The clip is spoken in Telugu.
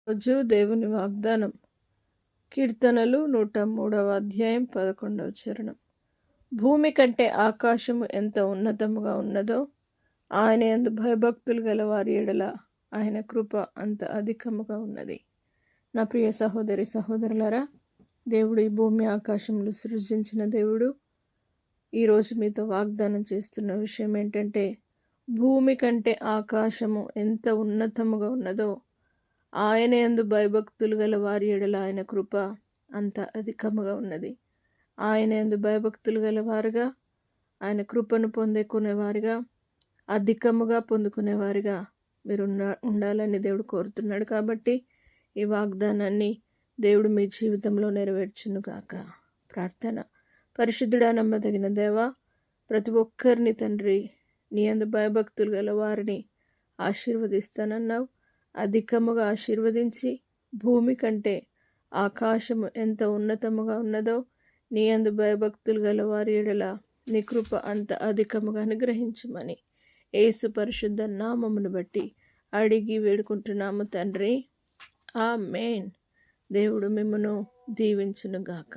రోజు దేవుని వాగ్దానం కీర్తనలు 103వ అధ్యాయం 11వ చరణం. భూమి కంటే ఆకాశము ఎంత ఉన్నతముగా ఉన్నదో ఆయన యందు భయభక్తులు గల వారి ఎడల ఆయన కృప అంత అధికముగా ఉన్నది. నా ప్రియ సహోదరి సహోదరులారా, దేవుడు ఈ భూమి ఆకాశములు సృజించిన దేవుడు ఈరోజు మీతో వాగ్దానం చేస్తున్న విషయం ఏంటంటే, భూమి కంటే ఆకాశము ఎంత ఉన్నతముగా ఉన్నదో ఆయన యందు భయభక్తులు గల వారి ఎడల ఆయన కృప అంత అధికముగా ఉన్నది. ఆయన యందు భయభక్తులు గల వారుగా, ఆయన కృపను పొందుకునేవారుగా, అధికముగా పొందుకునేవారుగా మీరు ఉండాలని దేవుడు కోరుతున్నాడు. కాబట్టి ఈ వాగ్దానాన్ని దేవుడు మీ జీవితంలో నెరవేర్చునుగాక. ప్రార్థన. పరిశుద్ధుడా, నమ్మదగిన దేవా, ప్రతి ఒక్కరిని తండ్రి నీ యందు భయభక్తులు గల వారిని ఆశీర్వదిస్తానన్నావు. అధికముగా ఆశీర్వదించి భూమి కంటే ఆకాశము ఎంత ఉన్నతముగా ఉన్నదో నీ యందు భయభక్తులు గల వారి ఎడల నీ కృప అంత అధికముగా అనుగ్రహించమని యేసు పరిశుద్ధ నామమును బట్టి అడిగి వేడుకుంటున్నాము తండ్రి. ఆమేన్. దేవుడు మిమ్మును దీవించునుగాక.